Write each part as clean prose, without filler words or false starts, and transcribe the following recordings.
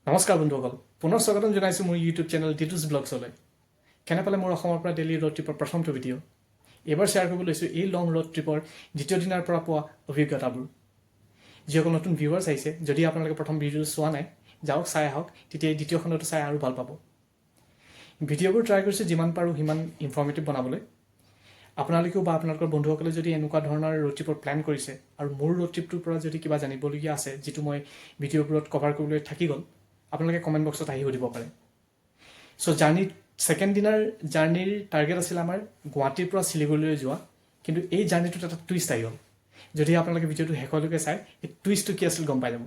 নমস্কাৰ বন্ধুসকল, পুনৰ স্বাগতম জনাইছোঁ মোৰ ইউটিউব চেনেল টিটুছ ব্লগছলৈ। কেনে পালে মোৰ অসমৰ পৰা দিল্লী ৰোড ট্ৰিপৰ প্ৰথমটো ভিডিঅ'। এইবাৰ শ্বেয়াৰ কৰিব লৈছোঁ এই লং ৰোড ট্ৰিপৰ দ্বিতীয় দিনাৰ পৰা পোৱা অভিজ্ঞতাবোৰ। যিসকল নতুন ভিউৱাৰ্ছ আহিছে, যদি আপোনালোকে প্ৰথম ভিডিঅ'টো চোৱা নাই, যাওক চাই আহক, তেতিয়া এই দ্বিতীয় খণ্ডটো চাই আৰু ভাল পাব। ভিডিঅ'বোৰ ট্ৰাই কৰিছোঁ যিমান পাৰোঁ সিমান ইনফৰ্মেটিভ বনাবলৈ। আপোনালোকেও বা আপোনালোকৰ বন্ধুসকলে যদি এনেকুৱা ধৰণৰ ৰোড ট্ৰিপৰ প্লেন কৰিছে আৰু মোৰ ৰোড ট্ৰিপটোৰ পৰা যদি কিবা জানিবলগীয়া আছে যিটো মই ভিডিঅ'বোৰত কভাৰ কৰিবলৈ থাকি গ'ল, আপোনালোকে কমেণ্ট বক্সত আহি সুধিব পাৰে। চ' ছেকেণ্ড দিনাৰ জাৰ্ণিৰ টাৰ্গেট আছিল আমাৰ গুৱাহাটীৰ পৰা শিলিগুৰিলৈ যোৱা, কিন্তু এই জাৰ্ণিটোত এটা টুইষ্ট আহি গ'ল। যদি আপোনালোকে ভিডিঅ'টো শেষলৈকে চাই এই টুইষ্টটো কি আছিল গম পাই যাব।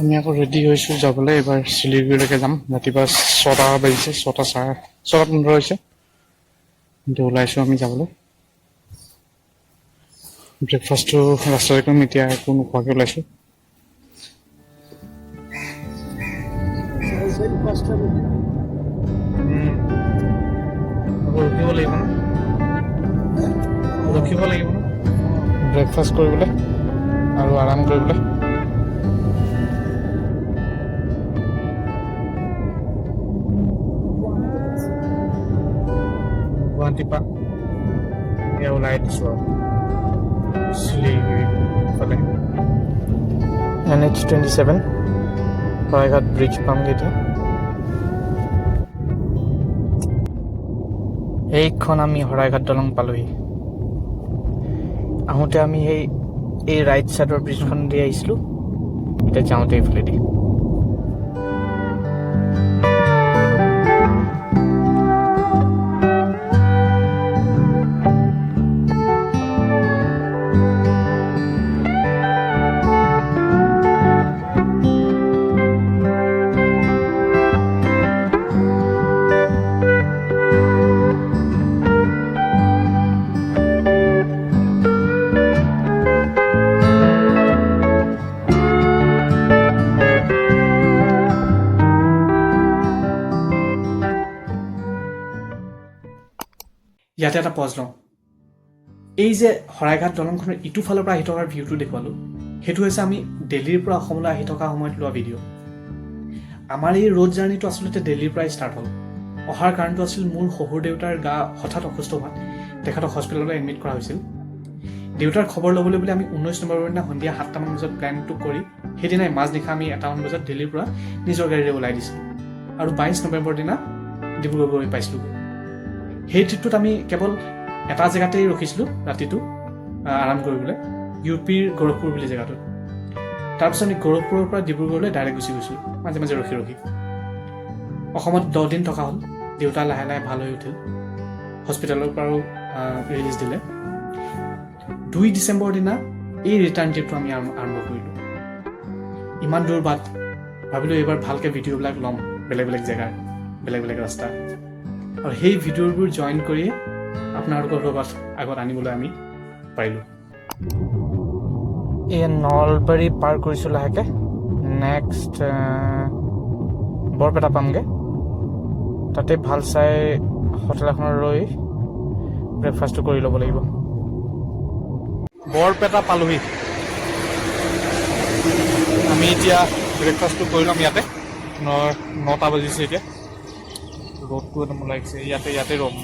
আমি আকৌ ৰেডি হৈছোঁ যাবলৈ। এবাৰ শিলিগুৰিলৈকে যাম। ৰাতিপুৱা 6টা বাজিছে, 6:15 হৈছে, কিন্তু ওলাইছোঁ আমি যাবলৈ। ব্ৰেকফাষ্টটো ৰাস্তাতে কৰিম, এতিয়া একো নোখোৱাকৈ ওলাইছোঁ। ৰখিব লাগিব ন ব্ৰেকফাষ্ট কৰিবলৈ আৰু আৰাম কৰিবলৈ। গুৱাহাটীৰ পৰা এয়া ওলাই দিছোঁ আৰু শিলিগুৰি ফালে। NH27 শৰাইঘাট ব্ৰিজ পামগৈ এতিয়া। এইখন আমি শৰাইঘাট দলং পালোহি। আহোঁতে আমি এই ৰাইট ছাইডৰ ব্ৰিজখন দি আহিছিলোঁ, এতিয়া যাওঁতে এইফালেদি। ইয়াতে এটা পজ লওঁ। এই যে শৰাইঘাট দলংখনৰ ইটো ফালৰ পৰা আহি থকাৰ ভিউটো দেখুৱালোঁ, সেইটো হৈছে আমি দিল্লীৰ পৰা অসমলৈ আহি থকা সময়ত লোৱা ভিডিঅ'। আমাৰ এই ৰোড জাৰ্ণিটো আচলতে দিল্লীৰ পৰাই ষ্টাৰ্ট হ'ল। অহাৰ কাৰণটো আছিল মোৰ শহুৰ দেউতাৰ গা হঠাৎ অসুস্থ হোৱাত তেখেতক হস্পিটেললৈ এডমিট কৰা হৈছিল। দেউতাৰ খবৰ ল'বলৈ বুলি আমি 19 নৱেম্বৰৰ দিনা সন্ধিয়া 7টামান বজাত প্লেনটো কৰি সেইদিনাই মাজনিশা আমি 1টামান বজাত দিল্লীৰ পৰা নিজৰ গাড়ীৰে ওলাই দিছিলোঁ আৰু 22 নৱেম্বৰৰ দিনা ডিব্ৰুগড় গৈ পাইছিলোঁগৈ। সেই ট্ৰিপটোত আমি কেৱল এটা জেগাতেই ৰখিছিলোঁ ৰাতিটো আৰাম কৰিবলৈ, UPৰ গোৰখপুৰ বুলি জেগাটোত। তাৰপিছত আমি গোৰখপুৰৰ পৰা ডিব্ৰুগড়লৈ ডাইৰেক্ট গুচি গৈছিলোঁ, মাজে মাজে ৰখি ৰখি। অসমত 10 দিন থকা হ'ল। দেউতা লাহে লাহে ভাল হৈ উঠিল, হস্পিটেলৰ পৰাও ৰিলিজ দিলে। 2 ডিচেম্বৰৰ দিনা এই ৰিটাৰ্ণ ট্ৰিপটো আমি আৰম্ভ কৰিলোঁ। ইমান দূৰ বাট ভাবিলোঁ এইবাৰ ভালকৈ ভিডিঅ'বিলাক ল'ম, বেলেগ বেলেগ জেগাৰ, বেলেগ বেলেগ ৰাস্তা, আৰু সেই ভিডিঅ'বোৰ জইন কৰিয়ে আপোনালোকৰ আগত আনিবলৈ আমি পাৰিলোঁ। এই নলবাৰী পাৰ কৰিছোঁ লাহেকৈ, নেক্সট বৰপেটা পামগৈ। তাতে ভাল চাই হোটেল এখনত ৰৈ ব্ৰেকফাষ্টটো কৰি ল'ব লাগিব। বৰপেটা পালোহি। আমি এতিয়া ব্ৰেকফাষ্টটো কৰি ল'ম ইয়াতে। 9টা বাজিছে এতিয়া। ৰ'দটো একদম লাগিছে। ইয়াতে ৰ'ম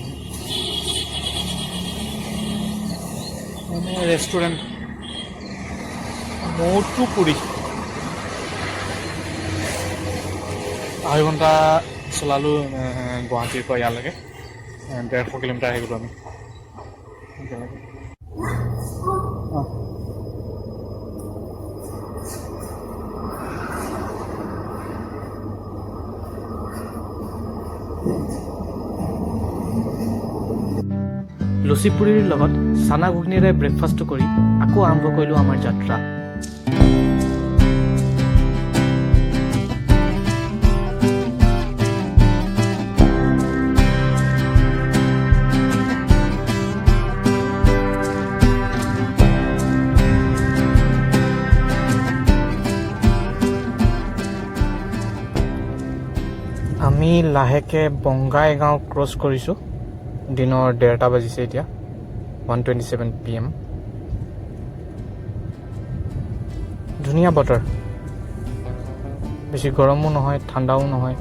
মানে ৰেষ্টুৰেণ্ট মৌটো পুৰি 2.5 ঘণ্টা চলালোঁ গুৱাহাটীৰ পৰা ইয়ালৈকে। 150 কিলোমিটাৰ আহি গ'লোঁ আমি। লুচি পুৰিৰ লগত চানা ঘুগনিৰে ব্ৰেকফাষ্টটো কৰি আকৌ আৰম্ভ কৰিলোঁ আমাৰ যাত্ৰা। আমি লাহেকৈ বংগাইগাঁও ক্ৰছ কৰিছোঁ। দিনৰ 1:30 বাজিছে এতিয়া, 1:27 PM। ধুনীয়া বতৰ, বেছি গৰমো নহয় ঠাণ্ডাও নহয়।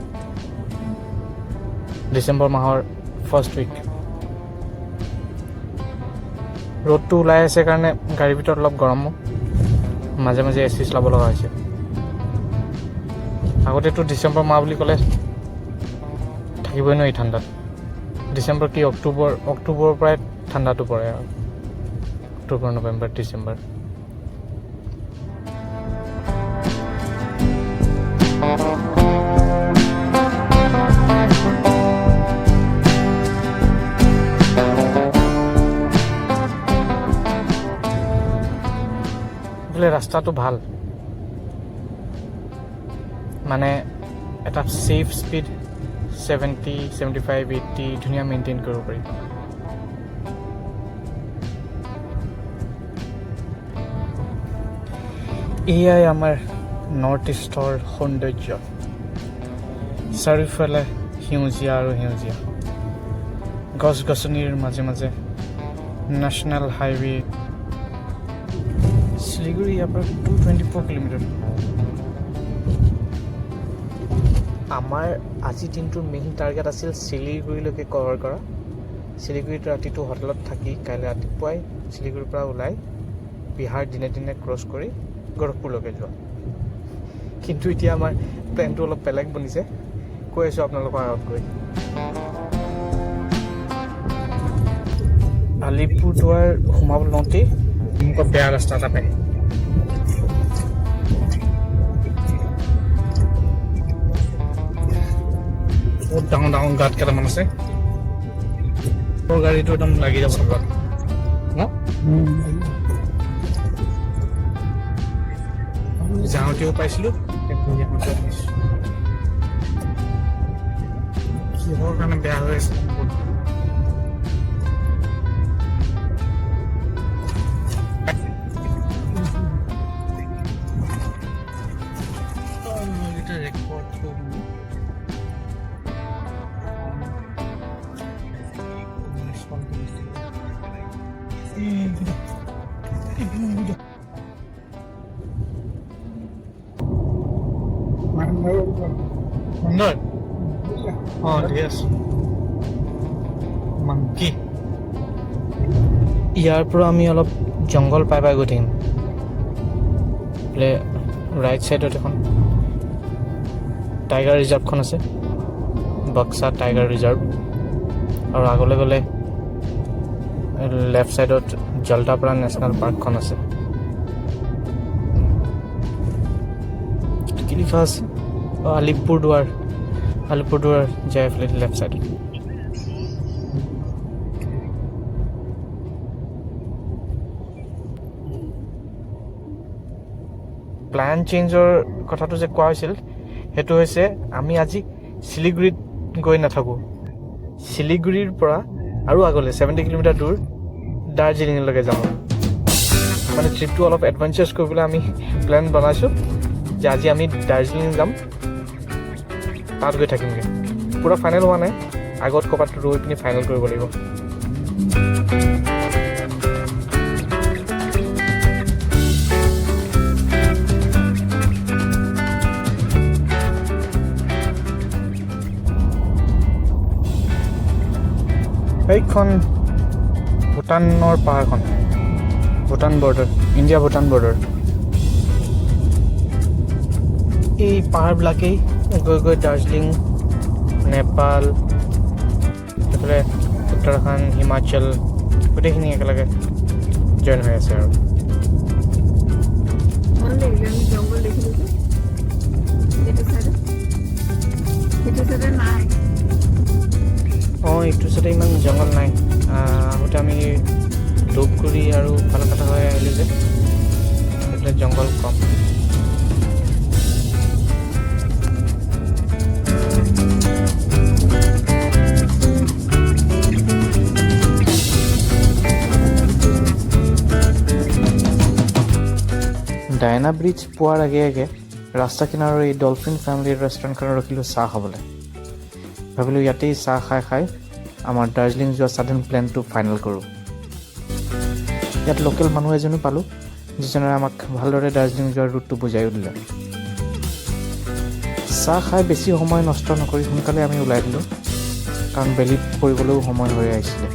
ডিচেম্বৰ মাহৰ ফাৰ্ষ্ট উইক। ৰ'দটো ওলাই আছে কাৰণে গাড়ীৰ ভিতৰত অলপ গৰমো, মাজে মাজে AC চলাব লগা হৈছে। আগতেতো ডিচেম্বৰ মাহ বুলি ক'লে থাকিবই নোৱাৰি ঠাণ্ডাত। ডিচেম্বৰ কি অক্টোবৰৰ পৰাই ঠাণ্ডাটো পৰে আৰু, অক্টোবৰ নৱেম্বৰ ডিচেম্বৰ। ৰাস্তাটো ভাল, মানে এটা ছেফ স্পীড 70, 75, 80 ধুনীয়া মেইনটেইন কৰিব পাৰি। এয়াই আমাৰ নৰ্থ ইষ্টৰ সৌন্দৰ্য। চাৰিওফালে সেউজীয়া আৰু সেউজীয়া, গছ গছনিৰ মাজে মাজে নেশ্যনেল হাইৱে। শিলিগুৰি ইয়াৰ পৰা 224 কিলোমিটাৰ। আমাৰ আজিৰ দিনটোৰ মেইন টাৰ্গেট আছিল শিলিগুৰিলৈকে কভাৰ কৰা। শিলিগুৰিত ৰাতিটো হোটেলত থাকি কাইলৈ ৰাতিপুৱাই শিলিগুৰিৰ পৰা ওলাই বিহাৰ দিনে দিনে ক্ৰছ কৰি গৰখপুৰলৈকে যোৱা। কিন্তু এতিয়া আমাৰ প্লেনটো অলপ বেলেগ বনিছে, কৈ আছোঁ আপোনালোকৰ আগত গৈ। আলিপুৰদুৱাৰ সোমাব লওঁতেই মোক বেয়া ৰাস্তা এটা পায়। বহুত ডাঙৰ ডাঙৰ গাঁত কেইটামান আছে, গাড়ীটো একদম লাগি যাব গাত ন। যাওঁতেও পাইছিলোঁ, কিহৰ কাৰণে বেয়া হৈ আছে। ইয়াৰ পৰা আমি অলপ জংঘল পাই গৈ থাকিম। ৰাইট চাইডত এখন টাইগাৰ ৰিজাৰ্ভখন আছে, বাক্সা টাইগাৰ ৰিজাৰ্ভ। আৰু আগলৈ গ'লে লেফ্ট চাইডত জলদাপাৰা নেশ্যনেল পাৰ্কখন আছে। কি লিখা আছে? আলিপুৰদুৱাৰ যায় এইফালে লেফ্ট চাইডত। প্লান চেঞ্জৰ কথাটো যে কোৱা হৈছিল, সেইটো হৈছে আমি আজি শিলিগুৰিত গৈ নাথাকোঁ। শিলিগুৰিৰ পৰা আৰু আগলৈ 70 কিলোমিটাৰ দূৰ দাৰ্জিলিঙলৈকে যাম। মানে ট্ৰিপটো অলপ এডভেঞ্চাৰ্ছ কৰিবলৈ আমি প্লেন বনাইছোঁ যে আজি আমি দাৰ্জিলিং যাম, তাত গৈ থাকিমগৈ। পূৰা ফাইনেল হোৱা নাই, আগত ক'ৰবাত ৰৈ পিনি ফাইনেল কৰিব লাগিব। এইখন ভূটানৰ পাহাৰখন, Bhutan border, India Bhutan border. এই পাহাৰবিলাকেই গৈ গৈ দাৰ্জিলিং, নেপাল, এইফালে উত্তৰাখণ্ড, হিমাচল গোটেইখিনি একেলগে জইন হৈ আছে। আৰু এইটো চাইডে ইমান জংঘল নাই। আগতে আমি ধূপগুৰি আৰু ফালাকাটা হৈ আহিলোঁ যে, সেইফালে জংঘল কম। ডাইনা ব্ৰিজ পোৱাৰ আগে আগে ৰাস্তা কিনাৰৰ এই ডলফিন ফেমিলিৰ ৰেষ্টুৰেণ্টখনত ৰখিলোঁ চাহ খাবলৈ। ভাবিলোঁ ইয়াতেই চাহ খাই খাই আমাৰ দাৰ্জিলিং যোৱা ছাডেন প্লেনটো ফাইনেল কৰোঁ। ইয়াত লোকেল মানুহ এজনো পালোঁ, যিজনে আমাক ভালদৰে দাৰ্জিলিং যোৱাৰ ৰুটটো বুজাইও দিলে। চাহ খাই বেছি সময় নষ্ট নকৰি সোনকালে আমি ওলাই দিলোঁ, কাৰণ বেলি পৰিবলৈও সময় হৈ আহিছিলে।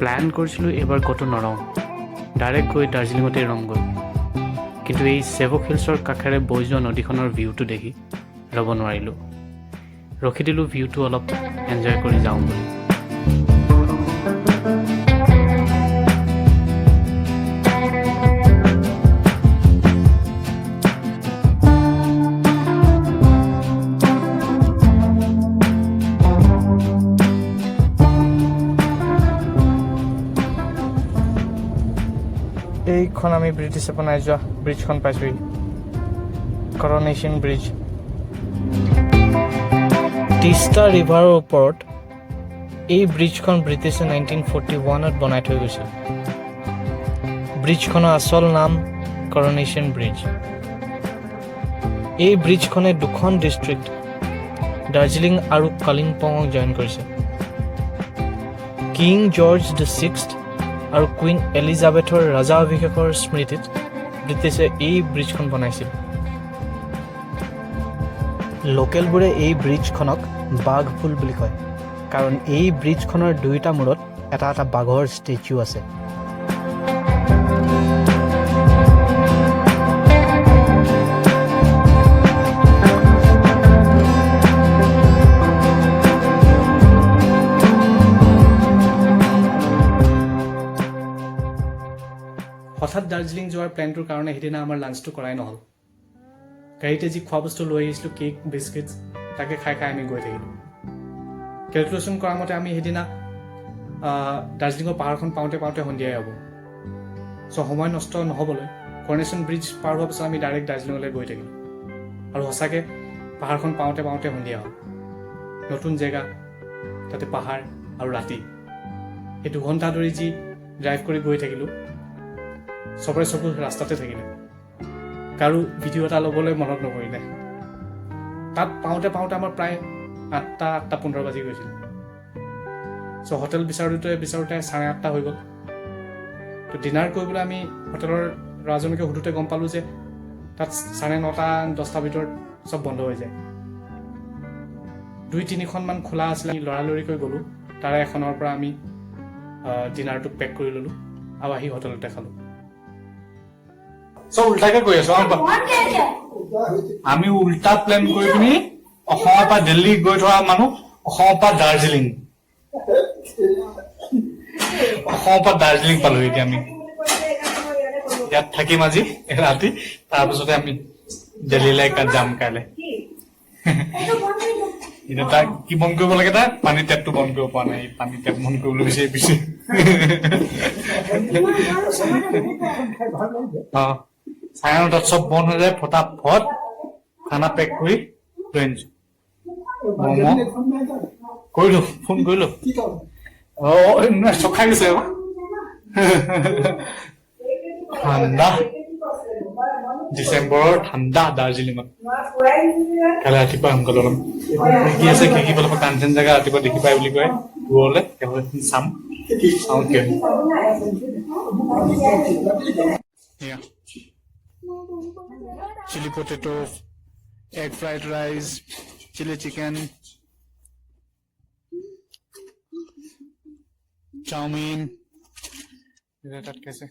প্ল্যান কৰিছিলোঁ এইবাৰ ক'তো নৰওঁ, ডাইৰেক্ট গৈ দাৰ্জিলিঙতে ৰংগৈ। কিন্তু এই চেভক হিলছৰ কাষেৰে বৈ যোৱা নদীখনৰ ভিউটো দেখি ৰ'ব নোৱাৰিলোঁ। ৰখি দিলোঁ ভিউটো অলপ এনজয় কৰি যাওঁ বুলি। এইখন আমি ব্ৰিটিছে বনাই যোৱা ব্ৰিজখন পাইছোঁহি, কৰনেশ্যন ব্ৰিজ। তিষ্টা ৰিভাৰৰ ওপৰত এই ব্ৰিজখন ব্ৰিটিছে 1941ত বনাই থৈ গৈছিল। ব্ৰিজখনৰ আচল নাম কৰনেশ্যন ব্ৰিজ। এই ব্ৰিজখনে দুখন ডিষ্ট্ৰিক্ট দাৰ্জিলিং আৰু কালিম্পঙক জইন কৰিছে। কিং জৰ্জ VI আৰু কুইন এলিজাবেথৰ ৰাজা অভিষেকৰ স্মৃতিত ব্ৰিটিছে এই ব্ৰিজখন বনাইছিল। লোকেলবোৰে এই ব্ৰিজখনক বাঘফুল বুলি কয়, কাৰণ এই ব্ৰিজখনৰ দুয়োটা মূৰত এটা এটা বাঘৰ ষ্টেচু আছে। হঠাৎ দাৰ্জিলিং যোৱাৰ প্লেনটোৰ কাৰণে সেইদিনা আমাৰ লাঞ্চটো কৰাই নহ'ল। গাড়ীতে যি খোৱা বস্তু লৈ আহিছিলোঁ, কেক বিস্কিটছ, তাকে খাই খাই আমি গৈ থাকিলোঁ। কেলকুলেশ্যন কৰা মতে আমি সেইদিনা দাৰ্জিলিঙৰ পাহাৰখন পাওঁতে পাওঁতে সন্ধিয়াই হ'ব। চ' সময় নষ্ট নহ'বলৈ কৰনেশ্যন ব্ৰিজ পাৰ হোৱাৰ পিছত আমি ডাইৰেক্ট দাৰ্জিলিঙলৈ গৈ থাকিলোঁ। আৰু সঁচাকৈ পাহাৰখন পাওঁতে পাওঁতে সন্ধিয়া হ'ল। নতুন জেগা, তাতে পাহাৰ আৰু ৰাতি, সেই 2 ঘণ্টা ধৰি যি ড্ৰাইভ কৰি গৈ থাকিলোঁ, চবৰে চকু ৰাস্তাতে থাকিলে। কাৰো ভিডিঅ' এটা ল'বলৈ মনত নপৰিলে। তাত পাওঁতে পাওঁতে আমাৰ প্ৰায় 8:15 বাজি গৈছিল। চ' হোটেল বিচাৰোঁতে 8:30 হৈ গ'ল। তো ডিনাৰ কৰিবলৈ আমি হোটেলৰ ল'ৰাজনকে সুধোঁতে গম পালোঁ যে তাত 9:30-10টাৰ ভিতৰত চব বন্ধ হৈ যায়। 2-3খনমান খোলা আছিলে। আমি লৰালৰিকৈ গ'লোঁ, তাৰে এখনৰ পৰা আমি ডিনাৰটো পেক কৰি ল'লোঁ আৰু আহি হোটেলতে খালোঁ। চব উল্টাকে কৈ আছো। আমি উল্টা প্লেন কৰি পিনি অসমৰ পৰা দিল্লী গৈ থকা মানুহ, অসমৰ পৰা দাৰ্জিলিং, অসমৰ পৰা দাৰ্জিলিং পালো। এতিয়া আমি ইয়াত থাকিম আজি ৰাতি, তাৰপিছতে আমি দিল্লীলৈ যাম কাইলৈ। এতিয়া তাক কি বন্ধ কৰিব লাগে, তাক পানী টেপটো বন্ধ কৰিব পৰা নাই। পানী টেপ বন্ধ কৰিবলৈ বিচাৰি অ 9:30 চব বন্ধ হৈ যায়। ফটাফট খানা পেক কৰি লৈ আনিছো। ম'ম' কৰিলো, ফোন কৰিলো। চব খাই গৈছে। ঠাণ্ডা, ডিচেম্বৰৰ ঠাণ্ডা দাৰ্জিলিঙত। কাইলৈ ৰাতিপুৱা সোনকালে অলপ কি আছে, কি পেলাব কাঞ্চন জেগা ৰাতিপুৱা দেখি পায় বুলি কয়। দূৰলৈ চাম কি chili potato, egg fried rice, chili chicken, chowmein তাত খাইছে